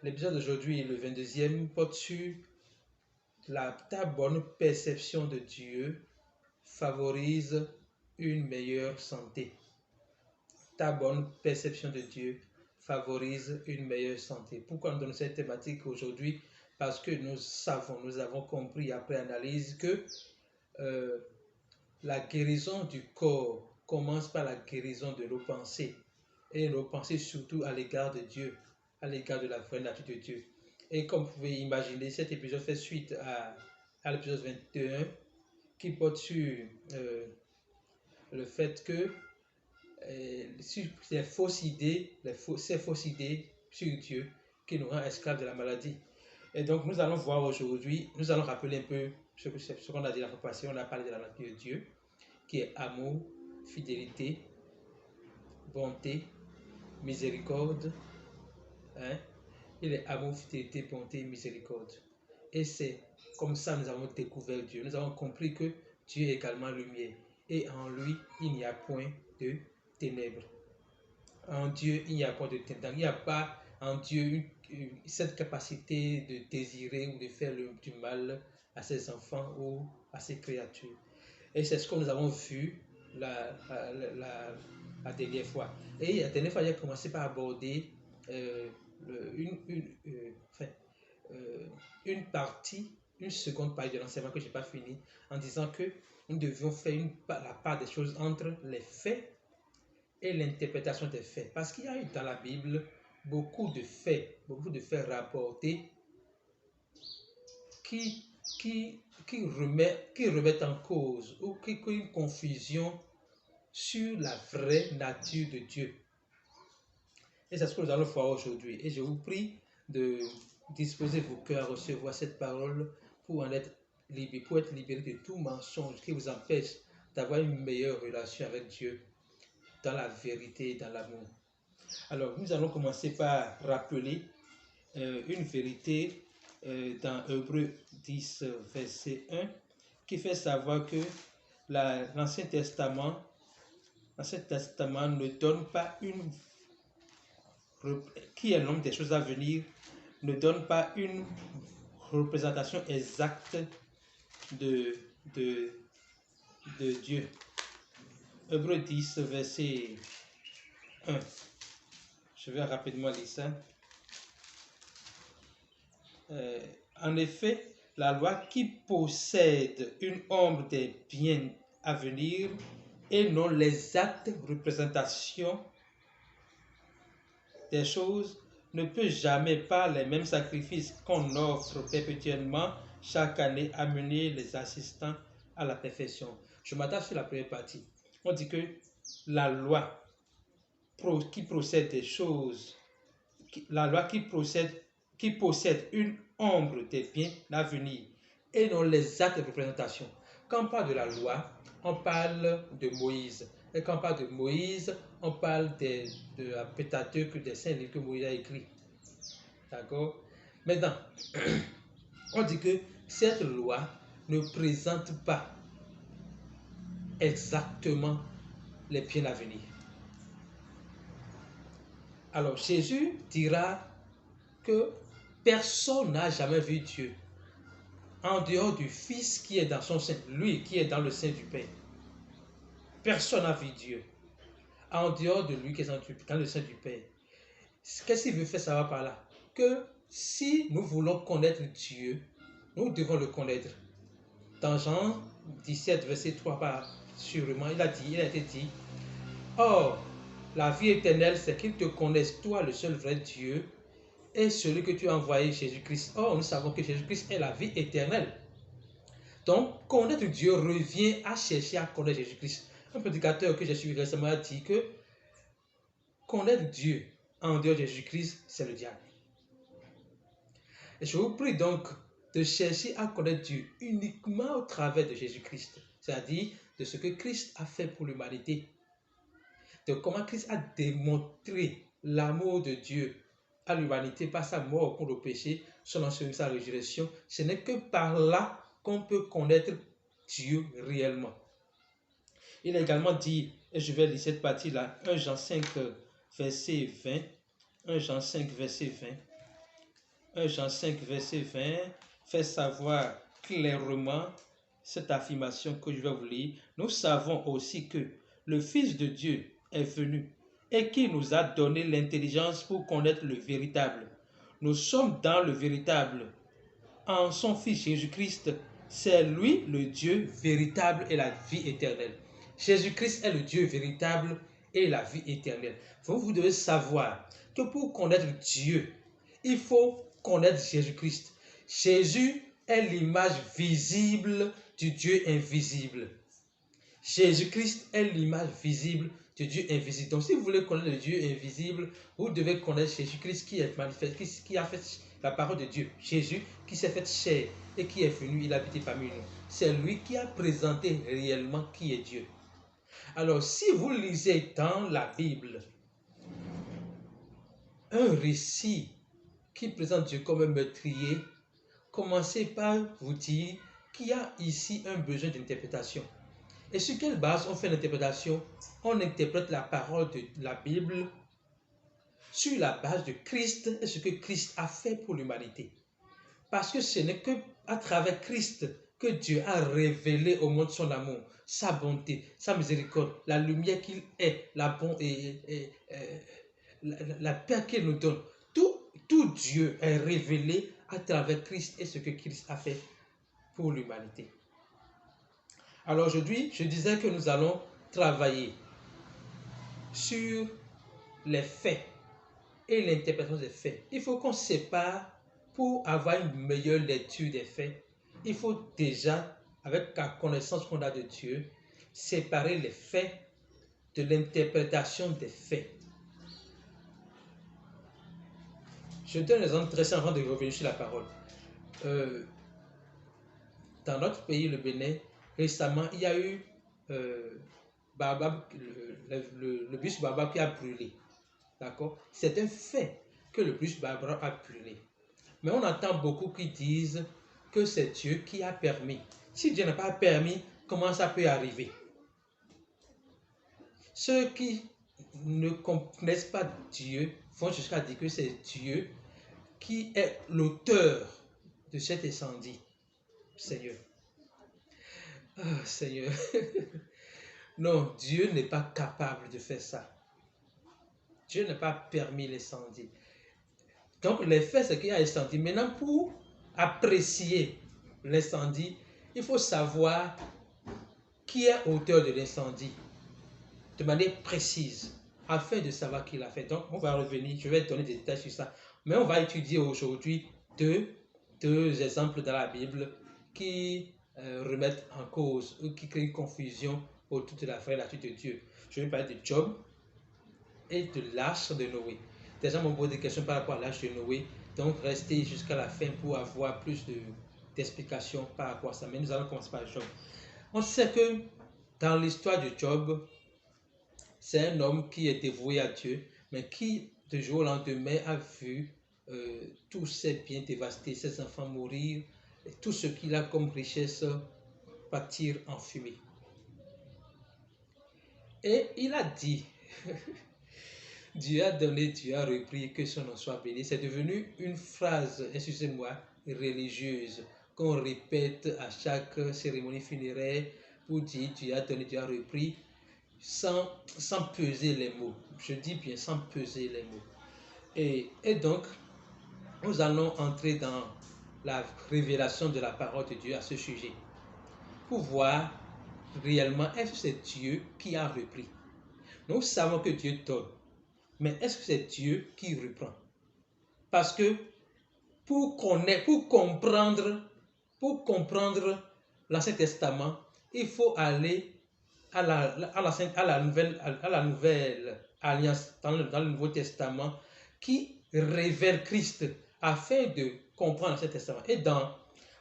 L'épisode d'aujourd'hui, le 22e, porte sur ta bonne perception de Dieu favorise une meilleure santé. Ta bonne perception de Dieu favorise une meilleure santé. Pourquoi nous donnons cette thématique aujourd'hui? Parce que nous avons compris après analyse que la guérison du corps commence par la guérison de nos pensées. Et nos pensées surtout à l'égard de Dieu, à l'égard de la vraie nature de Dieu. Et comme vous pouvez imaginer, cet épisode fait suite à l'épisode 21 qui porte sur le fait que ces fausses idées sur Dieu qui nous rend esclaves de la maladie. Et donc nous allons voir aujourd'hui, nous allons rappeler un peu ce qu'on a dit la fois passée. On a parlé de la nature de Dieu qui est amour, fidélité, bonté, miséricorde. Il est amour, fidélité, bonté, miséricorde. Et c'est comme ça que nous avons découvert Dieu. Nous avons compris que Dieu est également lumière. Et en lui, il n'y a point de ténèbres. En Dieu, il n'y a pas de ténèbres. Il n'y a pas en Dieu cette capacité de désirer ou de faire du mal à ses enfants ou à ses créatures. Et c'est ce que nous avons vu la dernière fois. Et la dernière fois, j'ai commencé par aborder une seconde partie de l'enseignement que je n'ai pas fini, en disant que nous devions faire la part des choses entre les faits et l'interprétation des faits. Parce qu'il y a eu dans la Bible beaucoup de faits rapportés qui remettent en cause ou qui créent une confusion sur la vraie nature de Dieu. Et c'est ce que nous allons voir aujourd'hui. Et je vous prie de disposer vos cœurs à recevoir cette parole pour être libéré de tout mensonge qui vous empêche d'avoir une meilleure relation avec Dieu dans la vérité et dans l'amour. Alors, nous allons commencer par rappeler une vérité dans Hébreux 10, verset 1, qui fait savoir que l'Ancien Testament ne donne pas qui est l'homme des choses à venir, ne donne pas une représentation exacte de Dieu. Hébreux 10, verset 1. Je vais rapidement lire ça. En effet, la loi qui possède une ombre des biens à venir et non l'exacte représentation des choses ne peut jamais, par les mêmes sacrifices qu'on offre perpétuellement chaque année, amener les assistants à la perfection. Je m'attache sur la première partie. On dit que la loi qui procède des choses, la loi qui possède une ombre des biens à venir et non les actes de représentation. Quand on parle de la loi, on parle de Moïse. Et quand on parle de Moïse, on parle de la Pentateuque, des 5 livres que Moïse a écrits. D'accord? Maintenant, on dit que cette loi ne présente pas exactement les biens à venir. Alors, Jésus dira que personne n'a jamais vu Dieu en dehors du Fils qui est dans son sein, lui qui est dans le sein du Père. Personne n'a vu Dieu en dehors de lui qui est dans le sein du Père. Qu'est-ce qu'il veut faire savoir par là? Que si nous voulons connaître Dieu, nous devons le connaître. Dans Jean 17, verset 3, sûrement, il a été dit, or, la vie éternelle, c'est qu'ils te connaissent, toi, le seul vrai Dieu, et celui que tu as envoyé, Jésus-Christ. Or, nous savons que Jésus-Christ est la vie éternelle. Donc, connaître Dieu revient à chercher à connaître Jésus-Christ. Un prédicateur que j'ai suivi récemment a dit que connaître Dieu en dehors de Jésus-Christ, c'est le diable. Et je vous prie donc de chercher à connaître Dieu uniquement au travers de Jésus-Christ, c'est-à-dire de ce que Christ a fait pour l'humanité, de comment Christ a démontré l'amour de Dieu à l'humanité par sa mort contre le péché, son enseignement, sa résurrection. Ce n'est que par là qu'on peut connaître Dieu réellement. Il a également dit, et je vais lire cette partie-là, 1 Jean 5, verset 20, 1 Jean 5, verset 20, 1 Jean 5, verset 20, fait savoir clairement cette affirmation que je vais vous lire. Nous savons aussi que le Fils de Dieu est venu et qui nous a donné l'intelligence pour connaître le véritable. Nous sommes dans le véritable. En son Fils Jésus-Christ, c'est lui le Dieu véritable et la vie éternelle. Jésus-Christ est le Dieu véritable et la vie éternelle. Vous devez savoir que pour connaître Dieu, il faut connaître Jésus-Christ. Jésus est l'image visible du Dieu invisible. Jésus-Christ est l'image visible du Dieu invisible. Donc, si vous voulez connaître le Dieu invisible, vous devez connaître Jésus-Christ qui est manifesté, qui a fait la parole de Dieu. Jésus qui s'est fait chair et qui est venu, il a habité parmi nous. C'est lui qui a présenté réellement qui est Dieu. Alors, si vous lisez dans la Bible un récit qui présente Dieu comme un meurtrier, commencez par vous dire qu'il y a ici un besoin d'interprétation. Et sur quelle base on fait l'interprétation? On interprète la parole de la Bible sur la base de Christ et ce que Christ a fait pour l'humanité. Parce que ce n'est qu'à travers Christ que Dieu a révélé au monde son amour, sa bonté, sa miséricorde, la lumière qu'il est, la paix qu'il nous donne. Tout Dieu est révélé à travers Christ et ce que Christ a fait pour l'humanité. Alors aujourd'hui, je disais que nous allons travailler sur les faits et l'interprétation des faits. Il faut qu'on sépare, pour avoir une meilleure lecture des faits, il faut déjà, avec la connaissance qu'on a de Dieu, séparer les faits de l'interprétation des faits. Je donne un exemple très simple avant de revenir sur la parole. Dans notre pays, le Bénin, récemment, il y a eu le bus Baobab qui a brûlé. D'accord? C'est un fait que le bus Baobab a brûlé. Mais on entend beaucoup qui disent que c'est Dieu qui a permis. Si Dieu n'a pas permis, comment ça peut arriver? Ceux qui ne connaissent pas Dieu vont jusqu'à dire que c'est Dieu qui est l'auteur de cet incendie. Seigneur. Ah, Seigneur. Non, Dieu n'est pas capable de faire ça. Dieu n'a pas permis l'incendie. Donc, l'effet, c'est qu'il y a incendie. Maintenant, pour apprécier l'incendie, il faut savoir qui est auteur de l'incendie de manière précise, afin de savoir qui l'a fait. Donc, on va revenir, je vais donner des détails sur ça. Mais on va étudier aujourd'hui deux exemples dans la Bible qui remettent en cause ou qui créent une confusion autour de la vraie nature de Dieu. Je vais parler de Job et de l'arche de Noé. Des gens m'ont posé des questions par rapport à l'arche de Noé, donc restez jusqu'à la fin pour avoir plus d'explications par rapport à ça. Mais nous allons commencer par Job. On sait que dans l'histoire de Job, c'est un homme qui est dévoué à Dieu, mais qui, de jour au lendemain, a vu tous ses biens dévastés, ses enfants mourir, et tout ce qu'il a comme richesse partir en fumée. Et il a dit, Dieu a donné, Dieu a repris, que son nom soit béni. C'est devenu une phrase, excusez-moi, religieuse, qu'on répète à chaque cérémonie funéraire pour dire Dieu a donné, Dieu a repris, sans peser les mots. Je dis bien sans peser les mots. Et donc, nous allons entrer dans la révélation de la parole de Dieu à ce sujet, pour voir réellement est-ce que c'est Dieu qui a repris. Nous savons que Dieu donne, mais est-ce que c'est Dieu qui reprend? Parce que pour comprendre l'Ancien Testament, il faut aller à la nouvelle alliance, dans le Nouveau Testament, qui révèle Christ afin de comprendre l'Ancien Testament. Et dans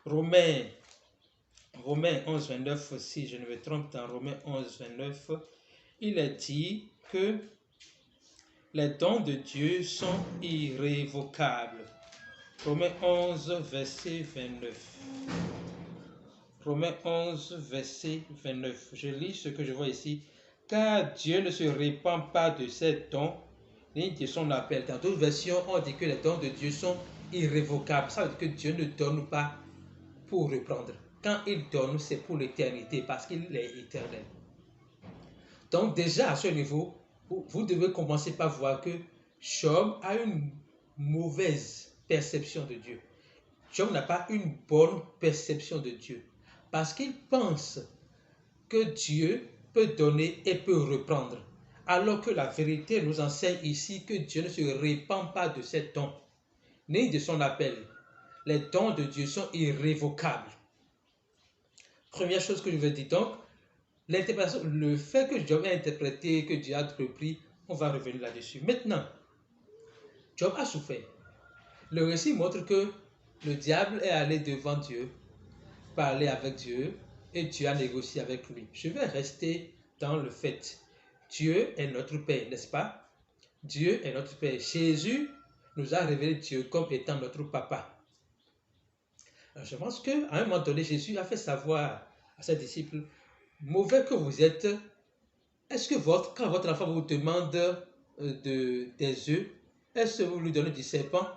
Romains 11, 29, si je ne me trompe, dans Romains 11, 29, il est dit que les dons de Dieu sont irrévocables. Romains 11, verset 29. Romains 11, verset 29. Je lis ce que je vois ici. Car Dieu ne se répand pas de ses dons, ni de son appel. Dans d'autres versions, on dit que les dons de Dieu sont irrévocable. Ça veut dire que Dieu ne donne pas pour reprendre. Quand il donne, c'est pour l'éternité parce qu'il est éternel. Donc déjà à ce niveau, vous devez commencer par voir que Job a une mauvaise perception de Dieu. Job n'a pas une bonne perception de Dieu parce qu'il pense que Dieu peut donner et peut reprendre. Alors que la vérité nous enseigne ici que Dieu ne se répand pas de ses dons, ni de son appel. Les dons de Dieu sont irrévocables. Première chose que je veux dire donc, l'interprétation, le fait que Job ait interprété, que Dieu a repris, on va revenir là-dessus. Maintenant, Job a souffert. Le récit montre que le diable est allé devant Dieu, parler avec Dieu, et Dieu a négocié avec lui. Je vais rester dans le fait. Dieu est notre Père, n'est-ce pas? Dieu est notre Père. Jésus nous a révélé Dieu comme étant notre Papa. Alors, je pense qu'à un moment donné, Jésus a fait savoir à ses disciples, mauvais que vous êtes, est-ce que quand votre enfant vous demande des œufs, est-ce que vous lui donnez du serpent?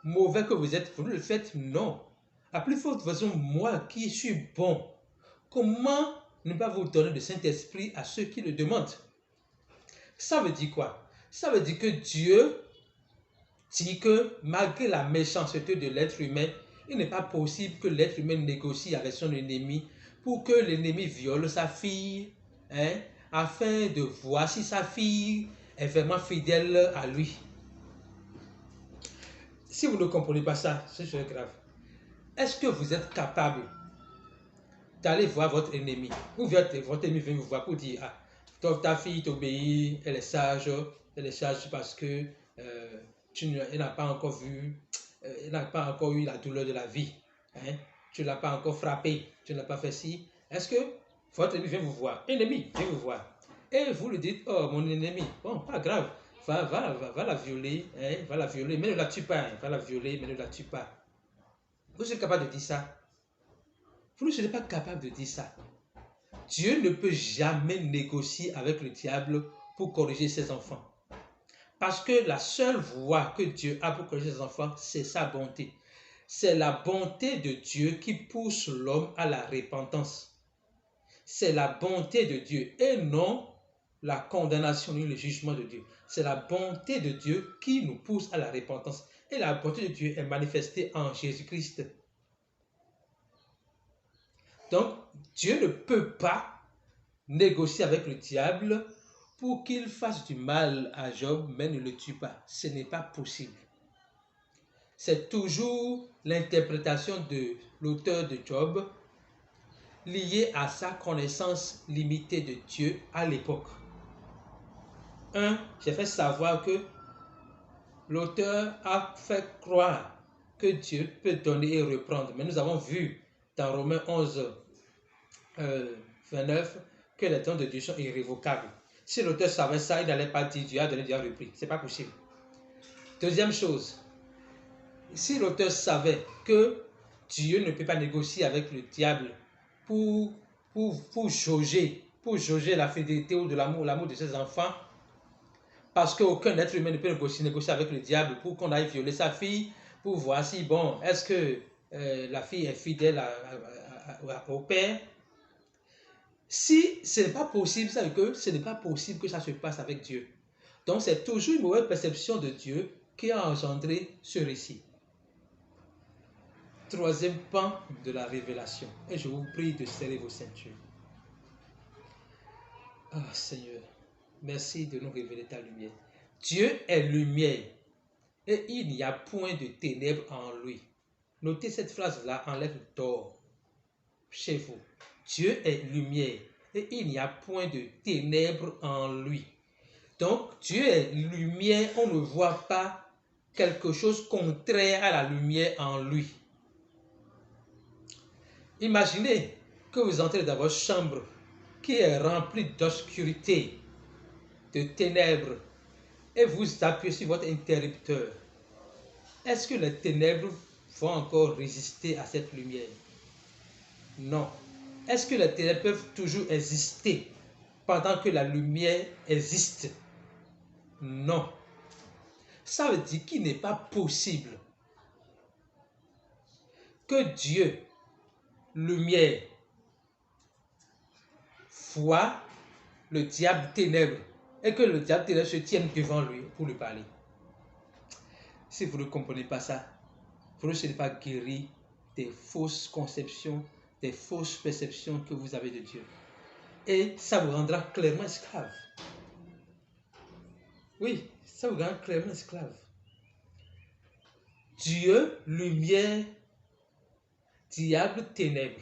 Mauvais que vous êtes, vous le faites? Non. À plus forte raison, moi qui suis bon, comment ne pas vous donner le Saint-Esprit à ceux qui le demandent? Ça veut dire quoi? Ça veut dire que Dieu dit que malgré la méchanceté de l'être humain, il n'est pas possible que l'être humain négocie avec son ennemi pour que l'ennemi viole sa fille, afin de voir si sa fille est vraiment fidèle à lui. Si vous ne comprenez pas ça, c'est grave. Est-ce que vous êtes capable d'aller voir votre ennemi, ou votre ennemi vient vous voir pour dire, ah, ta fille t'obéit, elle est sage parce que elle n'a pas encore vu, elle n'a pas encore eu la douleur de la vie, tu ne l'as pas encore frappé, tu n'as pas fait ci. Est-ce que votre ennemi vient vous voir, ennemi vient vous voir, et vous lui dites, oh mon ennemi, bon, pas grave, va la violer, va la violer, mais ne la tue pas, va la violer, mais ne la tue pas. Vous êtes capable de dire ça? Vous ne serez pas capable de dire ça. Dieu ne peut jamais négocier avec le diable pour corriger ses enfants. Parce que la seule voie que Dieu a pour corriger ses enfants, c'est sa bonté. C'est la bonté de Dieu qui pousse l'homme à la repentance. C'est la bonté de Dieu et non la condamnation ni le jugement de Dieu. C'est la bonté de Dieu qui nous pousse à la repentance. Et la bonté de Dieu est manifestée en Jésus-Christ. Donc, Dieu ne peut pas négocier avec le diable pour qu'il fasse du mal à Job, mais ne le tue pas. Ce n'est pas possible. C'est toujours l'interprétation de l'auteur de Job liée à sa connaissance limitée de Dieu à l'époque. J'ai fait savoir que l'auteur a fait croire que Dieu peut donner et reprendre. Mais nous avons vu dans Romains 11, 29, que les dons de Dieu sont irrévocables. Si l'auteur savait ça, il n'allait pas dire Dieu a donné, Dieu a repris. Ce n'est pas possible. Deuxième chose, si l'auteur savait que Dieu ne peut pas négocier avec le diable pour jauger la fidélité ou de l'amour de ses enfants, parce qu'aucun être humain ne peut négocier avec le diable pour qu'on aille violer sa fille, pour voir si, bon, est-ce que la fille est fidèle au père. Si ce n'est pas possible, ça veut dire que ce n'est pas possible que ça se passe avec Dieu. Donc c'est toujours une mauvaise perception de Dieu qui a engendré ce récit. Troisième pan de la révélation. Et je vous prie de serrer vos ceintures. Ah Seigneur, merci de nous révéler ta lumière. Dieu est lumière et il n'y a point de ténèbres en lui. Notez cette phrase-là en lettres d'or chez vous. Dieu est lumière et il n'y a point de ténèbres en lui. Donc, Dieu est lumière, on ne voit pas quelque chose contraire à la lumière en lui. Imaginez que vous entrez dans votre chambre qui est remplie d'obscurité, de ténèbres, et vous appuyez sur votre interrupteur. Est-ce que les ténèbres vont encore résister à cette lumière? Non. Est-ce que les ténèbres peuvent toujours exister pendant que la lumière existe? Non. Ça veut dire qu'il n'est pas possible que Dieu, lumière, voit le diable ténèbres et que le diable ténèbres se tienne devant lui pour lui parler. Si vous ne comprenez pas ça, vous ne serez pas guéri des fausses conceptions, des fausses perceptions que vous avez de Dieu. Et ça vous rendra clairement esclave. Oui, ça vous rend clairement esclave. Dieu, lumière, diable, ténèbres.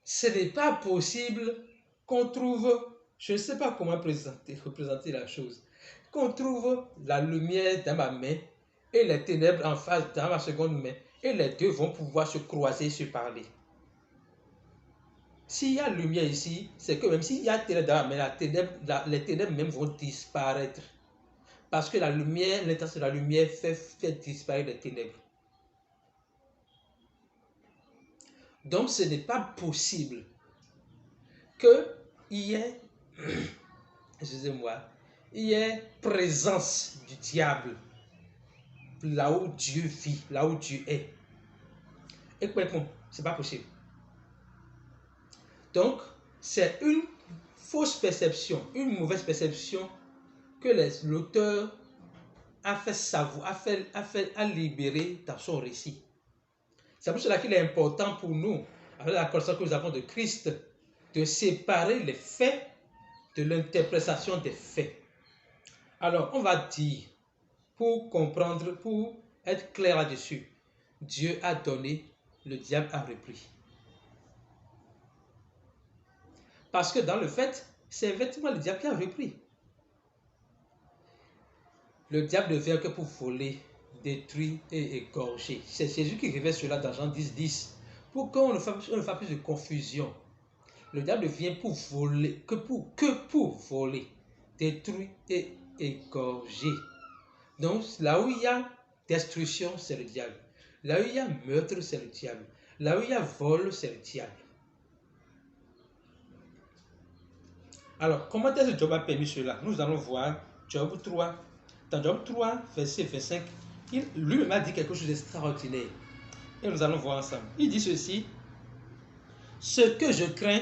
Ce n'est pas possible qu'on trouve, je ne sais pas comment représenter la chose, qu'on trouve la lumière dans ma main et les ténèbres en face dans ma seconde main, et les deux vont pouvoir se croiser, se parler. S'il y a lumière ici, c'est que même s'il y a ténèbres dans ma main, les ténèbres même vont disparaître. Parce que la lumière, l'intention de la lumière fait disparaître les ténèbres. Donc ce n'est pas possible qu'il y ait, excusez-moi, il y ait présence du diable là où Dieu vit, là où Dieu est. Et comment? C'est pas possible. Donc, c'est une fausse perception, une mauvaise perception que l'auteur a fait savoir, a libéré dans son récit. C'est pour cela qu'il est important pour nous, avec la connaissance que nous avons de Christ, de séparer les faits de l'interprétation des faits. Alors, on va dire, pour comprendre, pour être clair là-dessus, Dieu a donné, le diable a repris. Parce que dans le fait, c'est effectivement le diable qui a repris. Le diable ne vient que pour voler, détruire et égorger. C'est Jésus qui révèle cela dans Jean 10, 10. Pour qu'on ne fasse plus de confusion. Le diable vient pour voler, que pour voler, détruire et égorger. Donc là où il y a destruction, c'est le diable. Là où il y a meurtre, c'est le diable. Là où il y a vol, c'est le diable. Alors, comment est-ce que Job a permis cela? Nous allons voir Job 3. Dans Job 3, verset 25, lui-même a dit quelque chose d'extraordinaire. Et nous allons voir ensemble. Il dit ceci: ce que je crains,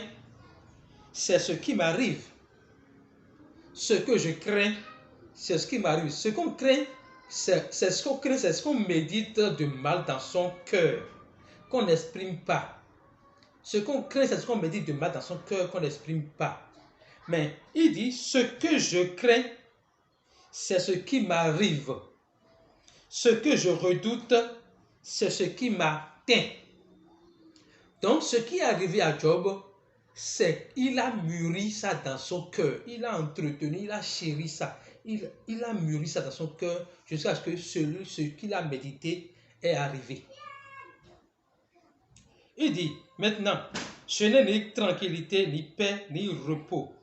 c'est ce qui m'arrive. Ce que je crains, c'est ce qui m'arrive. Ce qu'on craint, c'est ce qu'on médite de mal dans son cœur, qu'on n'exprime pas. Ce qu'on craint, c'est ce qu'on médite de mal dans son cœur, qu'on n'exprime pas. Mais il dit, ce que je crains, c'est ce qui m'arrive. Ce que je redoute, c'est ce qui m'atteint. Donc, ce qui est arrivé à Job, c'est qu'il a mûri ça dans son cœur. Il a entretenu, il a chéri ça. Il a mûri ça dans son cœur jusqu'à ce que ce qu'il a médité est arrivé. Il dit, maintenant, je n'ai ni tranquillité, ni paix, ni repos.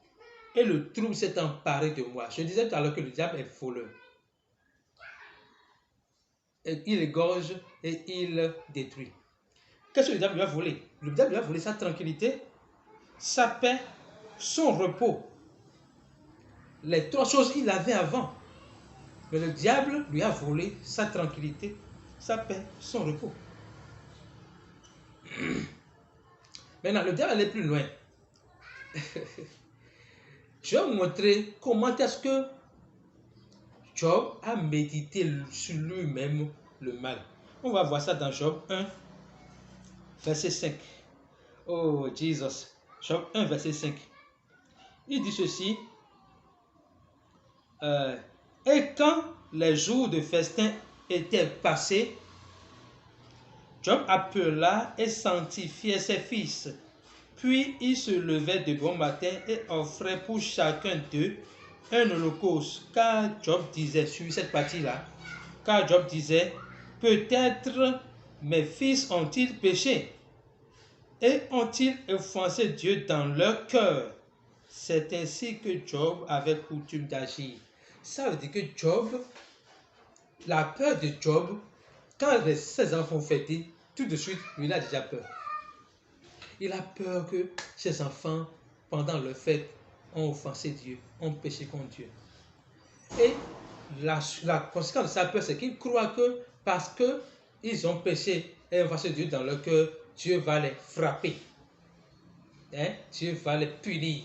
Et le trouble s'est emparé de moi. Je disais tout à l'heure que le diable est voleur. Et il égorge et il détruit. Qu'est-ce que le diable lui a volé? Le diable lui a volé sa tranquillité, sa paix, son repos. Les trois choses qu'il avait avant. Mais le diable lui a volé sa tranquillité, sa paix, son repos. Maintenant, le diable allait plus loin. Je vais vous montrer comment est-ce que Job a médité sur lui-même le mal. On va voir ça dans Job 1, verset 5. Oh, Jesus. Job 1, verset 5. Il dit ceci. Et quand les jours de festin étaient passés, Job appela et sanctifiait ses fils. Puis il se levait de bon matin et offrait pour chacun d'eux un holocauste. Car Job disait, sur cette partie-là, car Job disait, peut-être mes fils ont-ils péché et ont-ils offensé Dieu dans leur cœur. C'est ainsi que Job avait coutume d'agir. Ça veut dire que Job, la peur de Job, quand ses enfants fêtaient, tout de suite, lui, il a déjà peur. Il a peur que ses enfants, pendant leur fête, ont offensé Dieu, ont péché contre Dieu. Et la conséquence de sa peur, c'est qu'ils croient que parce qu'ils ont péché et inversé Dieu dans leur cœur, Dieu va les frapper. Hein? Dieu va les punir.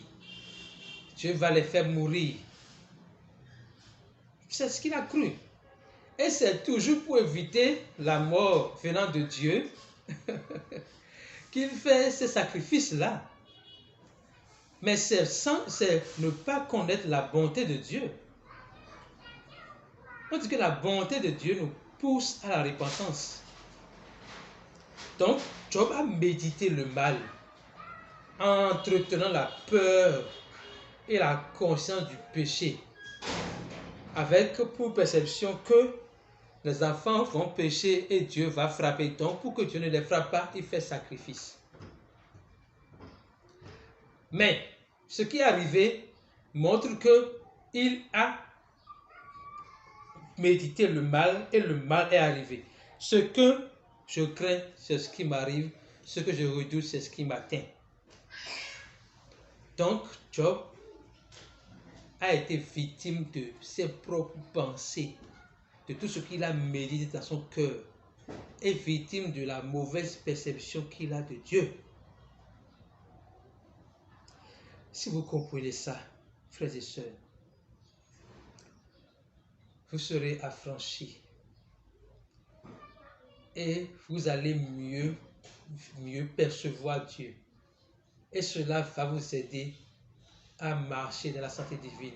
Dieu va les faire mourir. C'est ce qu'il a cru. Et c'est toujours pour éviter la mort venant de Dieu qu'il fait ces sacrifices-là. Mais c'est ne pas connaître la bonté de Dieu. On dit que la bonté de Dieu nous pousse à la repentance. Donc, Job a médité le mal, en entretenant la peur et la conscience du péché, avec pour perception que les enfants vont pécher et Dieu va frapper. Donc, pour que Dieu ne les frappe pas, il fait sacrifice. Mais, ce qui est arrivé montre qu'il a médité le mal et le mal est arrivé. Ce que je crains, c'est ce qui m'arrive. Ce que je redoute, c'est ce qui m'atteint. Donc, Job a été victime de ses propres pensées, de tout ce qu'il a médité dans son cœur, et victime de la mauvaise perception qu'il a de Dieu. Si vous comprenez ça, frères et sœurs, vous serez affranchis et vous allez mieux percevoir Dieu. Et cela va vous aider à marcher dans la santé divine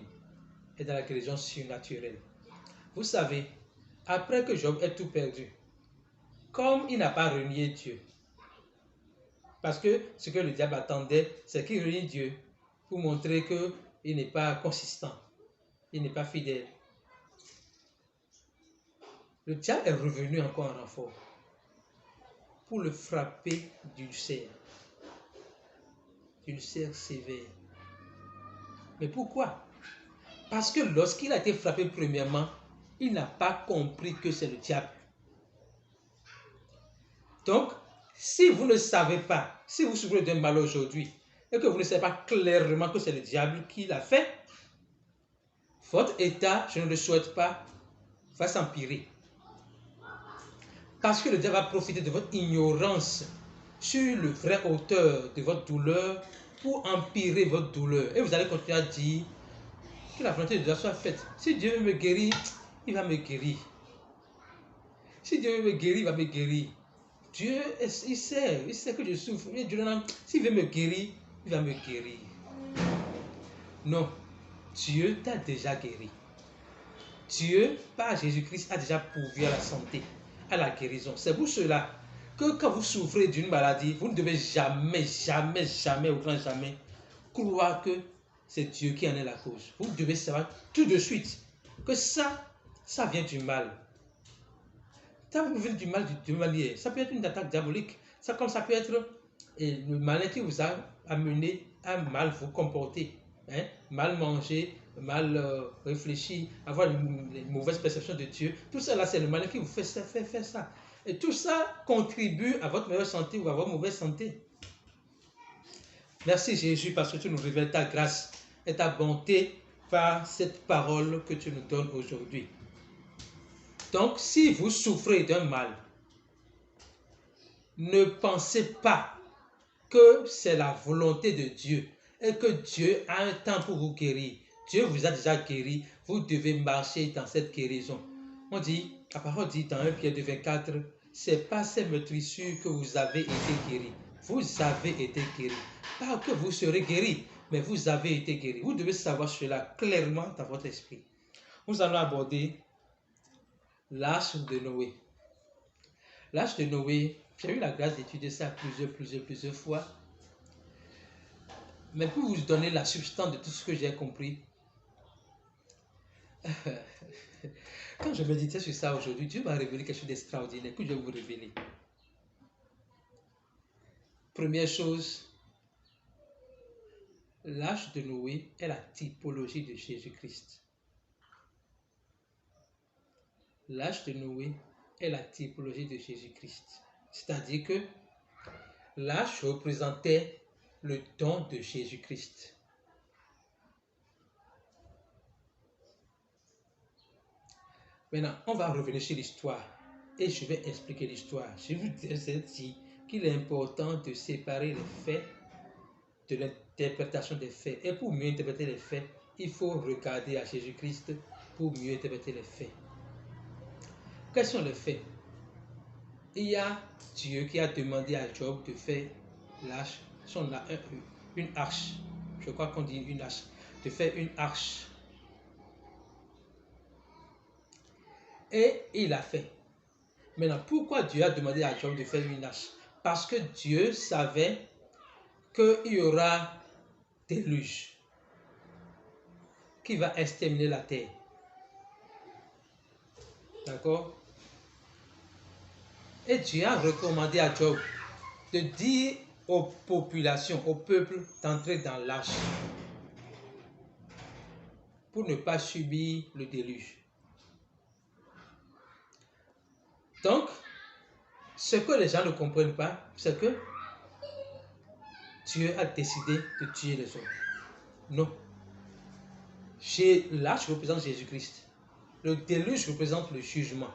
et dans la guérison surnaturelle. Vous savez, après que Job ait tout perdu, comme il n'a pas renié Dieu, parce que ce que le diable attendait, c'est qu'il renie Dieu pour montrer qu'il n'est pas consistant, il n'est pas fidèle. Le diable est revenu encore en renfort pour le frapper d'ulcère sévère. Mais pourquoi? Parce que lorsqu'il a été frappé premièrement, il n'a pas compris que c'est le diable. Donc, si vous ne savez pas, si vous souffrez d'un mal aujourd'hui, et que vous ne savez pas clairement que c'est le diable qui l'a fait, votre état, je ne le souhaite pas, va s'empirer. Parce que le diable va profiter de votre ignorance sur le vrai auteur de votre douleur pour empirer votre douleur. Et vous allez continuer à dire que la volonté de Dieu soit faite. Si Dieu veut me guérir, il va me guérir. Si Dieu veut me guérir, il va me guérir. Dieu, il sait que je souffre. S'il veut me guérir, il va me guérir. Non, Dieu t'a déjà guéri. Dieu, par Jésus-Christ, a déjà pourvu à la santé, à la guérison. C'est pour cela que quand vous souffrez d'une maladie, vous ne devez jamais, au grand jamais, croire que c'est Dieu qui en est la cause. Vous devez savoir tout de suite que ça vient du mal. Ça vient du mal de manière. Ça peut être une attaque diabolique. Ça peut être le malin qui vous a amené à mal vous comporter. Hein? Mal manger, mal réfléchir, avoir une mauvaise perception de Dieu. Tout ça là, c'est le malin qui vous fait ça. Et tout ça contribue à votre meilleure santé ou à votre mauvaise santé. Merci Jésus parce que tu nous révèles ta grâce et ta bonté par cette parole que tu nous donnes aujourd'hui. Donc, si vous souffrez d'un mal, ne pensez pas que c'est la volonté de Dieu et que Dieu a un temps pour vous guérir. Dieu vous a déjà guéri, vous devez marcher dans cette guérison. On dit, la parole dit dans 1 Pierre 2,24, c'est par ces meurtrissures que vous avez été guéris. Vous avez été guéris. Pas que vous serez guéris, mais vous avez été guéris. Vous devez savoir cela clairement dans votre esprit. Nous allons aborder l'arche de Noé. L'arche de Noé, j'ai eu la grâce d'étudier ça plusieurs fois. Mais pour vous donner la substance de tout ce que j'ai compris, quand je méditais sur ça aujourd'hui, Dieu m'a révélé quelque chose d'extraordinaire que je vais vous révéler. Première chose, l'arche de Noé est la typologie de Jésus-Christ. L'arche de Noé est la typologie de Jésus-Christ. C'est-à-dire que l'arche représentait le don de Jésus-Christ. Maintenant, on va revenir sur l'histoire et je vais expliquer l'histoire. Je vous ai dit qu'il est important de séparer les faits de l'interprétation des faits. Et pour mieux interpréter les faits, il faut regarder à Jésus-Christ pour mieux interpréter les faits. Quels sont les faits? Il y a Dieu qui a demandé à Job de faire une arche. Je crois qu'on dit une arche. De faire une arche. Et il l'a fait. Maintenant, pourquoi Dieu a demandé à Job de faire une arche? Parce que Dieu savait qu'il y aura déluge qui va exterminer la terre. D'accord? Et Dieu a recommandé à Job de dire aux populations, au peuple, d'entrer dans l'arche pour ne pas subir le déluge. Donc, ce que les gens ne comprennent pas, c'est que Dieu a décidé de tuer les hommes. Non. L'arche représente Jésus-Christ. Le déluge représente le jugement.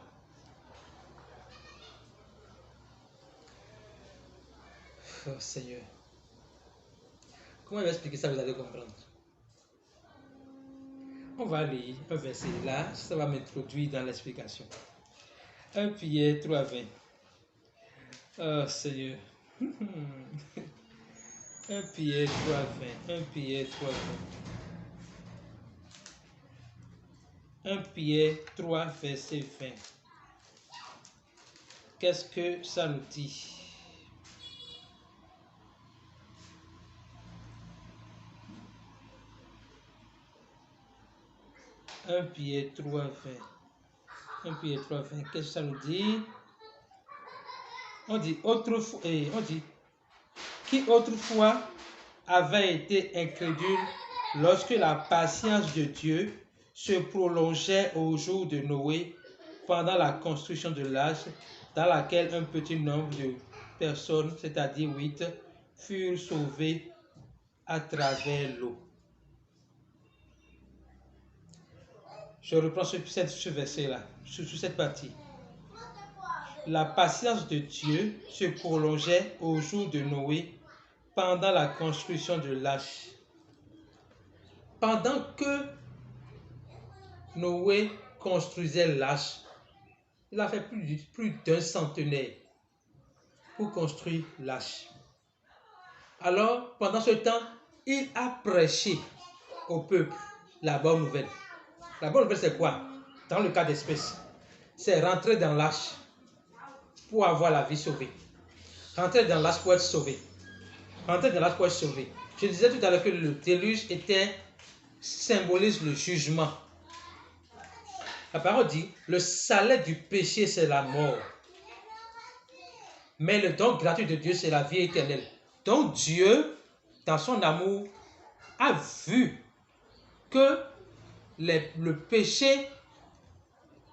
Oh Seigneur. Comment je vais expliquer ça, vous allez comprendre. On va lire un verset là, ça va m'introduire dans l'explication. 1 Pierre 3:20. Oh Seigneur. 1 Pierre 3:20. 1 Pierre 3:20. 1 Pierre 3, verset 20. Qu'est-ce que ça nous dit? Un Pierre 3:20. 1 Pierre 3:20. Qu'est-ce que ça nous dit? On dit autrefois, qui autrefois avait été incrédule lorsque la patience de Dieu se prolongeait au jour de Noé pendant la construction de l'arche dans laquelle un petit nombre de personnes, c'est-à-dire 8, furent sauvées à travers l'eau. Je reprends ce verset-là, sur cette partie. La patience de Dieu se prolongeait au jour de Noé pendant la construction de l'arche. Pendant que Noé construisait l'arche, il a fait plus d'un centenaire pour construire l'arche. Alors, pendant ce temps, il a prêché au peuple la bonne nouvelle. La bonne nouvelle, c'est quoi? Dans le cas d'espèce, c'est rentrer dans l'arche pour avoir la vie sauvée. Rentrer dans l'arche pour être sauvé. Rentrer dans l'arche pour être sauvé. Je disais tout à l'heure que le déluge symbolise le jugement. La parole dit, le salaire du péché, c'est la mort. Mais le don gratuit de Dieu, c'est la vie éternelle. Donc Dieu, dans son amour, a vu que le péché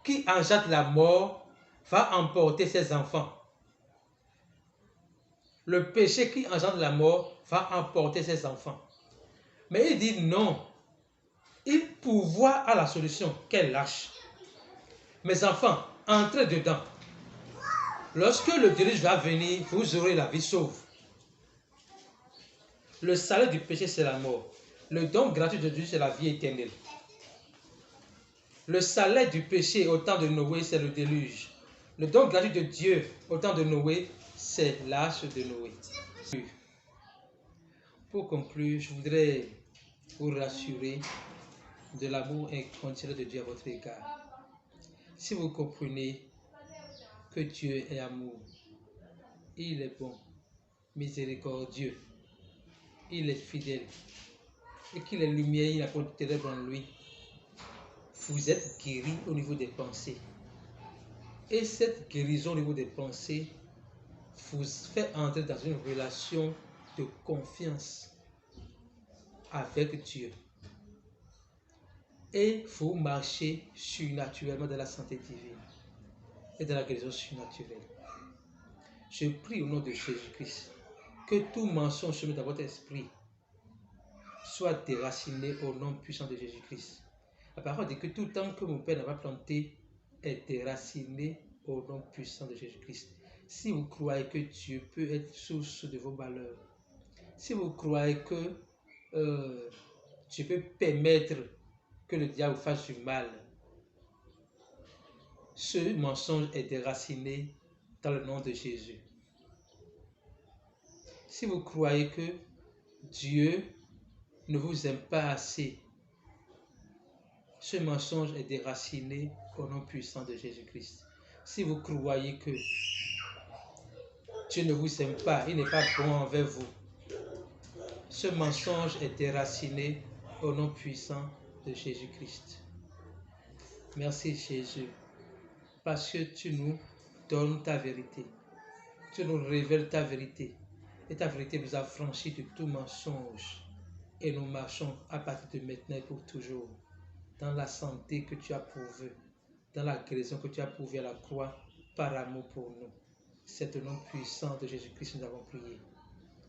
qui engendre la mort va emporter ses enfants. Le péché qui engendre la mort va emporter ses enfants. Mais il dit non. Il pourvoit à la solution. Quelle lâche. Mes enfants, entrez dedans. Lorsque le déluge va venir, vous aurez la vie sauve. Le salaire du péché, c'est la mort. Le don gratuit de Dieu, c'est la vie éternelle. Le salaire du péché au temps de Noé, c'est le déluge. Le don gratuit de Dieu au temps de Noé, c'est l'arche de Noé. Pour conclure, je voudrais vous rassurer de l'amour inconditionnel de Dieu à votre égard. Si vous comprenez que Dieu est amour, il est bon, miséricordieux, il est fidèle, et qu'il est lumière, il n'a pas de ténèbres en lui, vous êtes guéri au niveau des pensées. Et cette guérison au niveau des pensées vous fait entrer dans une relation de confiance avec Dieu. Et vous marchez surnaturellement dans la santé divine et dans la guérison surnaturelle. Je prie au nom de Jésus-Christ que tout mensonge semé dans votre esprit soit déraciné au nom puissant de Jésus-Christ. La parole dit que tout temps que mon Père n'a pas planté est déraciné au nom puissant de Jésus-Christ. Si vous croyez que Dieu peut être source de vos malheurs, si vous croyez que Dieu peut permettre que le diable fasse du mal, ce mensonge est déraciné dans le nom de Jésus. Si vous croyez que Dieu ne vous aime pas assez, ce mensonge est déraciné au nom puissant de Jésus-Christ. Si vous croyez que Dieu ne vous aime pas, il n'est pas bon envers vous, ce mensonge est déraciné au nom puissant de Jésus-Christ. Merci Jésus, parce que tu nous donnes ta vérité. Tu nous révèles ta vérité. Et ta vérité nous a franchis de tout mensonge. Et nous marchons à partir de maintenant et pour toujours dans la santé que tu as pourvue, dans la guérison que tu as pourvue à la croix par amour pour nous. C'est au nom puissant de Jésus-Christ que nous avons prié.